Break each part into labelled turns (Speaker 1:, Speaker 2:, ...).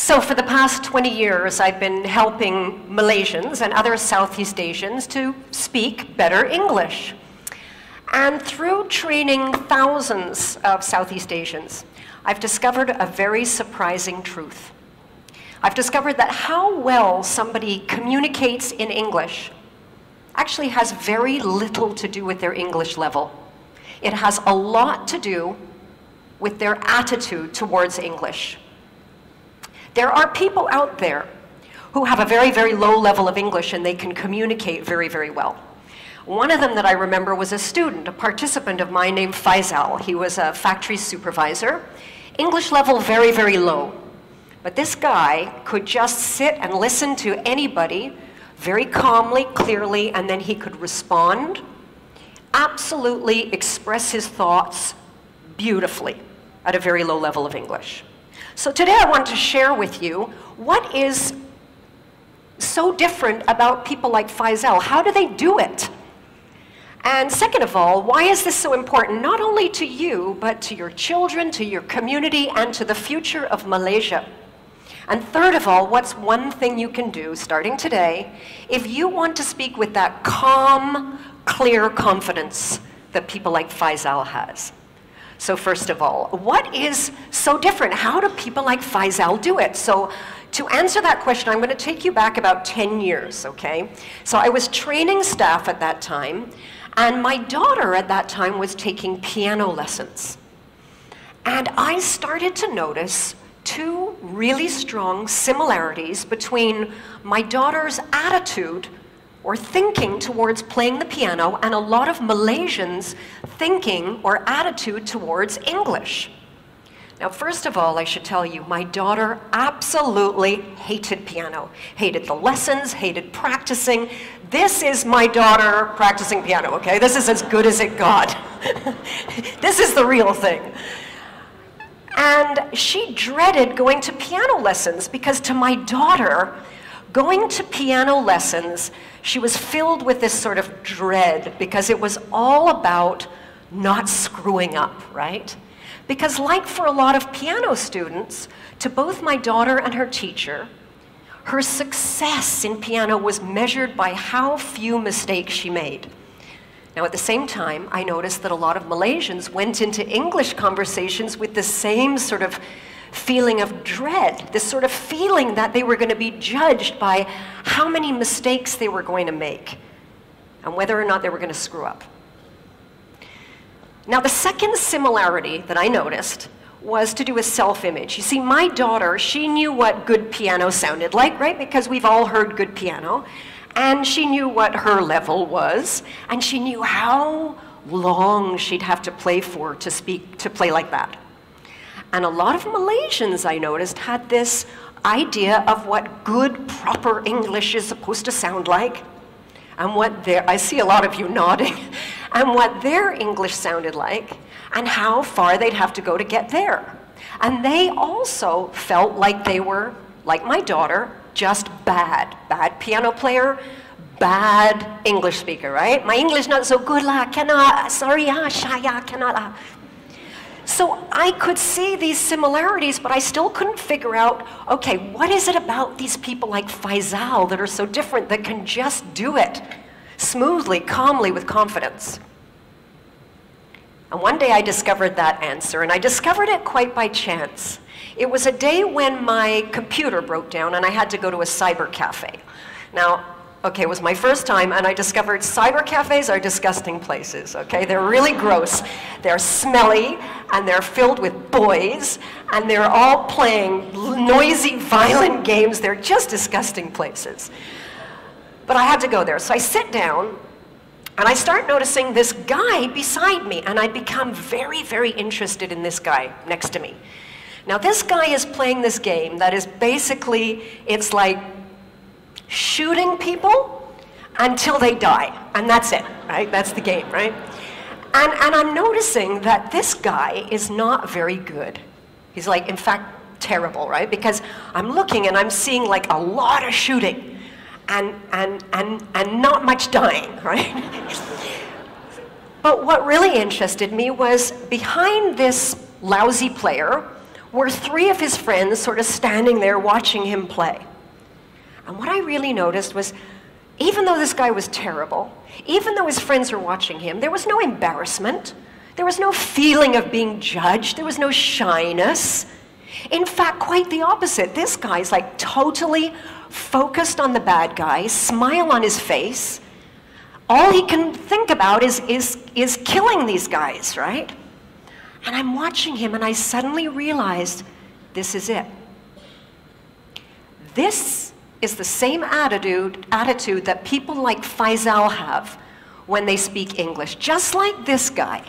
Speaker 1: So for the past 20 years, I've been helping Malaysians and other Southeast Asians to speak better English. And through training thousands of Southeast Asians, I've discovered a very surprising truth. I've discovered that how well somebody communicates in English actually has very little to do with their English level. It has a lot to do with their attitude towards English. There are people out there who have a very, very low level of English and they can communicate very, very well. One of them that I remember was a student, a participant of mine named Faisal. He was a factory supervisor. English level very, very low. But this guy could just sit and listen to anybody very calmly, clearly, and then he could respond, absolutely express his thoughts beautifully at a very low level of English. So today I want to share with you what is so different about people like Faisal. How do they do it? And second of all, why is this so important, not only to you, but to your children, to your community, and to the future of Malaysia? And third of all, what's one thing you can do, starting today, if you want to speak with that calm, clear confidence that people like Faisal has? So first of all, what is so different? How do people like Faisal do it? So to answer that question, I'm going to take you back about 10 years, okay? So I was training staff at that time, and my daughter at that time was taking piano lessons. And I started to notice two really strong similarities between my daughter's attitude or thinking towards playing the piano and a lot of Malaysians' thinking or attitude towards English. Now, first of all, I should tell you, my daughter absolutely hated piano. Hated the lessons, hated practicing. This is my daughter practicing piano, okay? This is as good as it got. This is the real thing. And she dreaded going to piano lessons because to my daughter, going to piano lessons, she was filled with this sort of dread because it was all about not screwing up, right? Because like for a lot of piano students, to both my daughter and her teacher, her success in piano was measured by how few mistakes she made. Now at the same time, I noticed that a lot of Malaysians went into English conversations with the same sort of feeling of dread, this sort of feeling that they were going to be judged by how many mistakes they were going to make and whether or not they were going to screw up. Now, the second similarity that I noticed was to do with self-image. You see, my daughter, she knew what good piano sounded like, right? Because we've all heard good piano. And she knew what her level was, and she knew how long she'd have to play for to play like that. And a lot of Malaysians, I noticed, had this idea of what good, proper English is supposed to sound like, and what I see a lot of you nodding, and what their English sounded like, and how far they'd have to go to get there. And they also felt like they were, like my daughter, just bad. Bad piano player, bad English speaker, right? My English not so good lah, cannot, sorry ah, shy ah, cannot ah. So I could see these similarities, but I still couldn't figure out, okay, what is it about these people like Faisal that are so different that can just do it smoothly, calmly, with confidence? And one day I discovered that answer, and I discovered it quite by chance. It was a day when my computer broke down and I had to go to a cyber cafe. Now, okay, it was my first time, and I discovered cyber cafes are disgusting places, okay? They're really gross. They're smelly, and they're filled with boys, and they're all playing noisy, violent games. They're just disgusting places. But I had to go there. So I sit down, and I start noticing this guy beside me, and I become very, very interested in this guy next to me. Now, this guy is playing this game that is basically, it's like shooting people until they die, and that's it, right? That's the game, right? And I'm noticing that this guy is not very good. He's like, in fact, terrible, right? Because I'm looking and I'm seeing like a lot of shooting and not much dying, right? But what really interested me was behind this lousy player were 3 of his friends sort of standing there watching him play. And what I really noticed was, even though this guy was terrible, even though his friends were watching him, there was no embarrassment. There was no feeling of being judged. There was no shyness. In fact, quite the opposite. This guy's like totally focused on the bad guy, smile on his face. All he can think about is killing these guys, right? And I'm watching him and I suddenly realized, this is it. This is the same attitude that people like Faisal have when they speak English. Just like this guy,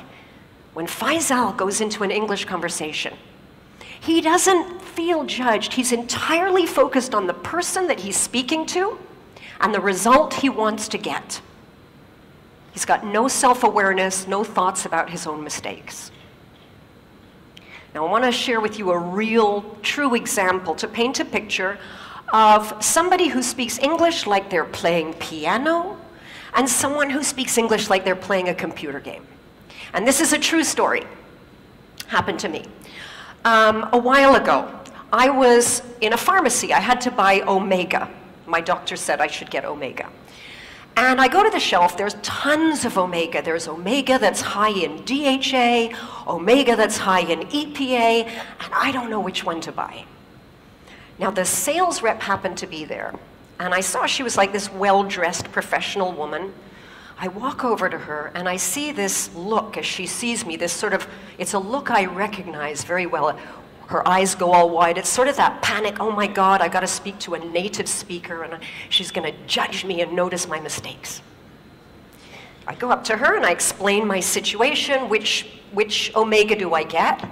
Speaker 1: when Faisal goes into an English conversation, he doesn't feel judged. He's entirely focused on the person that he's speaking to and the result he wants to get. He's got no self-awareness, no thoughts about his own mistakes. Now, I want to share with you a real, true example to paint a picture of somebody who speaks English like they're playing piano and someone who speaks English like they're playing a computer game. And this is a true story. Happened to me. A while ago, I was in a pharmacy. I had to buy Omega. My doctor said I should get Omega. And I go to the shelf, there's tons of Omega. There's Omega that's high in DHA, Omega that's high in EPA, and I don't know which one to buy. Now, the sales rep happened to be there, and I saw she was like this well-dressed professional woman. I walk over to her, and I see this look as she sees me, this sort of, it's a look I recognize very well. Her eyes go all wide. It's sort of that panic, oh my God, I got to speak to a native speaker, and she's going to judge me and notice my mistakes. I go up to her, and I explain my situation, which Omega do I get?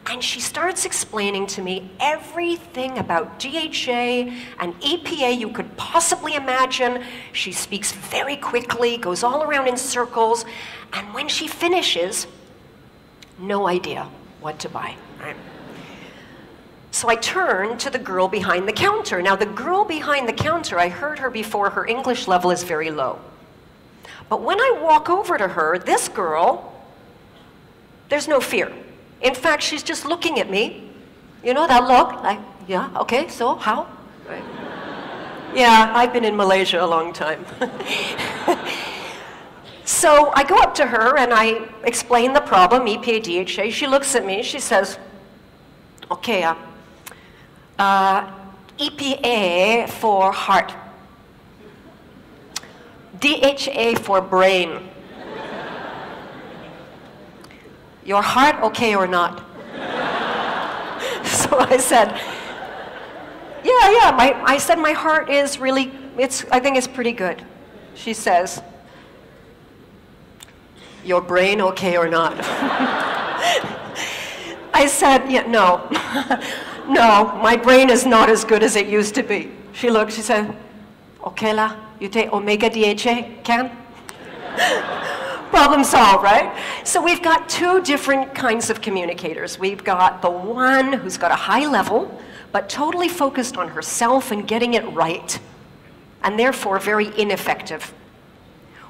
Speaker 1: And she starts explaining to me everything about DHA and EPA you could possibly imagine. She speaks very quickly, goes all around in circles, and when she finishes, no idea what to buy. Right? So I turn to the girl behind the counter. Now, the girl behind the counter, I heard her before, her English level is very low. But when I walk over to her, this girl, there's no fear. In fact, she's just looking at me. You know that look? Like, yeah, okay, so how? Right. Yeah, I've been in Malaysia a long time. So I go up to her and I explain the problem, EPA, DHA. She looks at me, she says, okay, EPA for heart, DHA for brain. Your heart okay or not? So I said, yeah, I said my heart is really, I think it's pretty good. She says, your brain okay or not? I said, yeah, no. No, my brain is not as good as it used to be. She looked, she said, okay la, you take Omega DHA, can? Problem solved, right? So we've got 2 different kinds of communicators. We've got the one who's got a high level, but totally focused on herself and getting it right, and therefore very ineffective.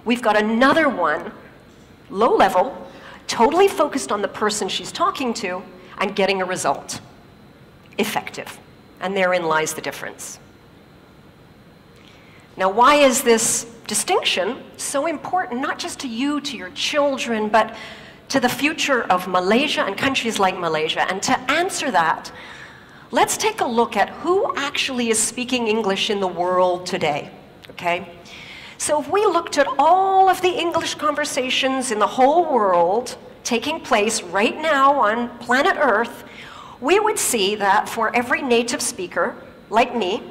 Speaker 1: We've got another one, low level, totally focused on the person she's talking to and getting a result. Effective. And therein lies the difference. Now, why is this distinction so important, not just to you, to your children, but to the future of Malaysia and countries like Malaysia? And to answer that, let's take a look at who actually is speaking English in the world today, okay? So if we looked at all of the English conversations in the whole world taking place right now on planet Earth, we would see that for every native speaker, like me,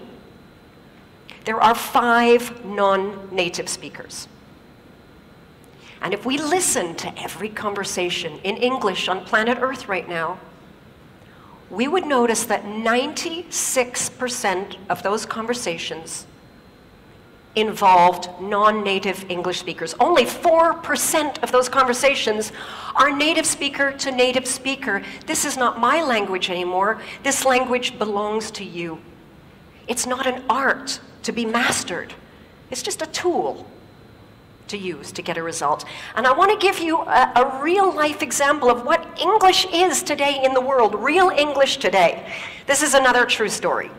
Speaker 1: there are 5 non-native speakers. And if we listen to every conversation in English on planet Earth right now, we would notice that 96% of those conversations involved non-native English speakers. Only 4% of those conversations are native speaker to native speaker. This is not my language anymore. This language belongs to you. It's not an art to be mastered. It's just a tool. to use to get a result. And I want to give you a real-life example of what English is today in the world, real English today. This is another true story.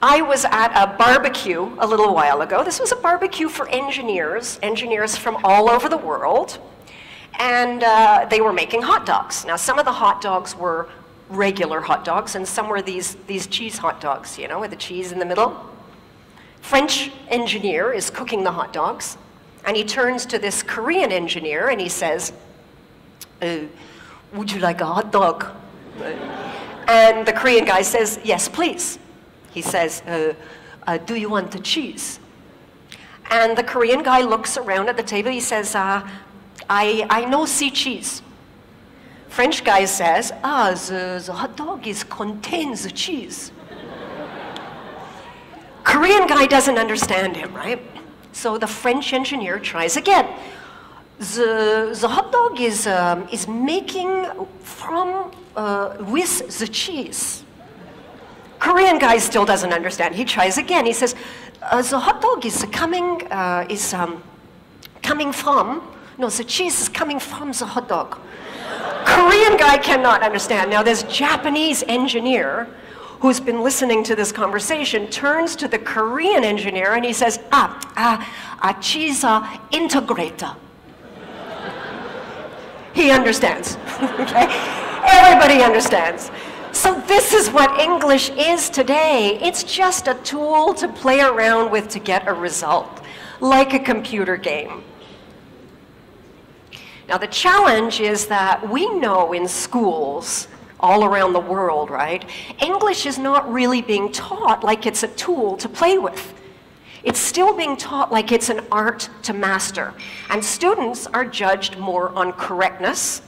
Speaker 1: I was at a barbecue a little while ago. This was a barbecue for engineers from all over the world, and they were making hot dogs. Now, some of the hot dogs were regular hot dogs, and some were these cheese hot dogs, you know, with the cheese in the middle. French engineer is cooking the hot dogs, and he turns to this Korean engineer and he says, would you like a hot dog? And the Korean guy says, yes, please. He says, do you want the cheese? And the Korean guy looks around at the table. He says, I no see cheese. French guy says, the hot dog contains the cheese. Korean guy doesn't understand him, right? So the French engineer tries again. The hot dog is making from with the cheese. Korean guy still doesn't understand. He tries again. He says, the hot dog is coming from. No, the cheese is coming from the hot dog. Korean guy cannot understand. Now this Japanese engineer who's been listening to this conversation turns to the Korean engineer and he says, cheese integrator. He understands, okay? Everybody understands. So this is what English is today. It's just a tool to play around with to get a result, like a computer game. Now the challenge is that we know in schools all around the world, right? English is not really being taught like it's a tool to play with. It's still being taught like it's an art to master. And students are judged more on correctness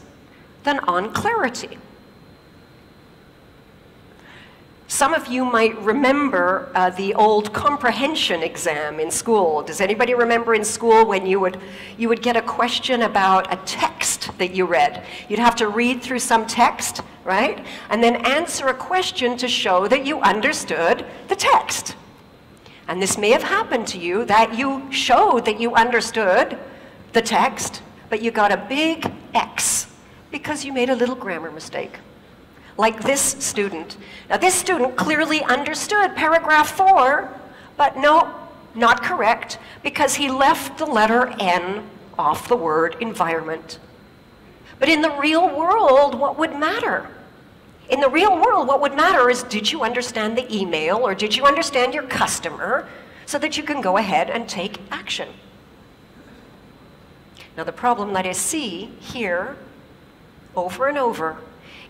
Speaker 1: than on clarity. Some of you might remember the old comprehension exam in school. Does anybody remember in school when you would get a question about a text that you read? You'd have to read through some text, right? And then answer a question to show that you understood the text. And this may have happened to you, that you showed that you understood the text, but you got a big X because you made a little grammar mistake. Like this student. Now this student clearly understood paragraph 4, but no, not correct, because he left the letter N off the word environment. But in the real world, what would matter? In the real world, what would matter is, did you understand the email, or did you understand your customer, so that you can go ahead and take action? Now the problem that I see here, over and over,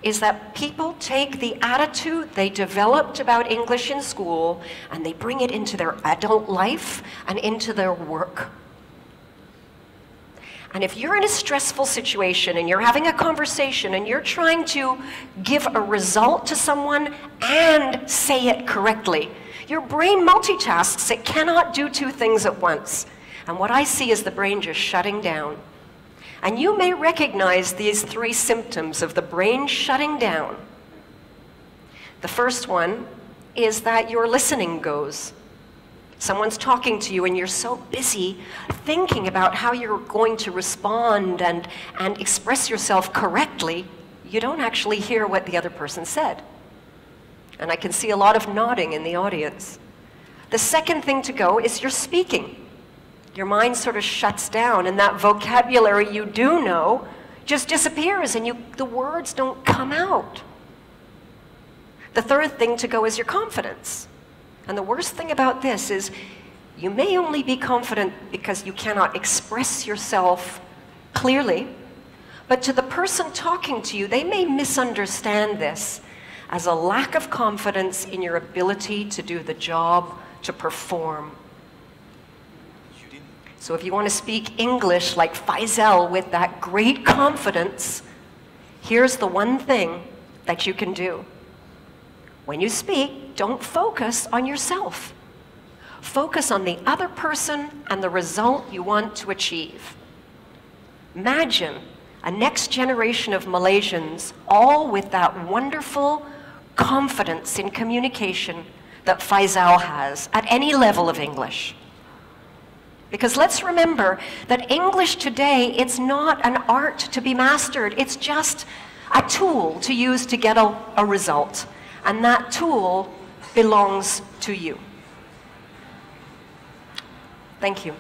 Speaker 1: is that people take the attitude they developed about English in school and they bring it into their adult life and into their work. And if you're in a stressful situation and you're having a conversation and you're trying to give a result to someone and say it correctly, your brain multitasks. It cannot do two things at once. And what I see is the brain just shutting down. And you may recognize these 3 symptoms of the brain shutting down. The first one is that your listening goes. Someone's talking to you and you're so busy thinking about how you're going to respond and express yourself correctly, you don't actually hear what the other person said. And I can see a lot of nodding in the audience. The second thing to go is your speaking. Your mind sort of shuts down, and that vocabulary you do know just disappears, and the words don't come out. The third thing to go is your confidence. And the worst thing about this is you may only be confident because you cannot express yourself clearly, but to the person talking to you, they may misunderstand this as a lack of confidence in your ability to do the job, to perform. So if you want to speak English like Faisal with that great confidence, here's the one thing that you can do. When you speak, don't focus on yourself. Focus on the other person and the result you want to achieve. Imagine a next generation of Malaysians, all with that wonderful confidence in communication that Faisal has at any level of English. Because let's remember that English today, it's not an art to be mastered. It's just a tool to use to get a result. And that tool belongs to you. Thank you.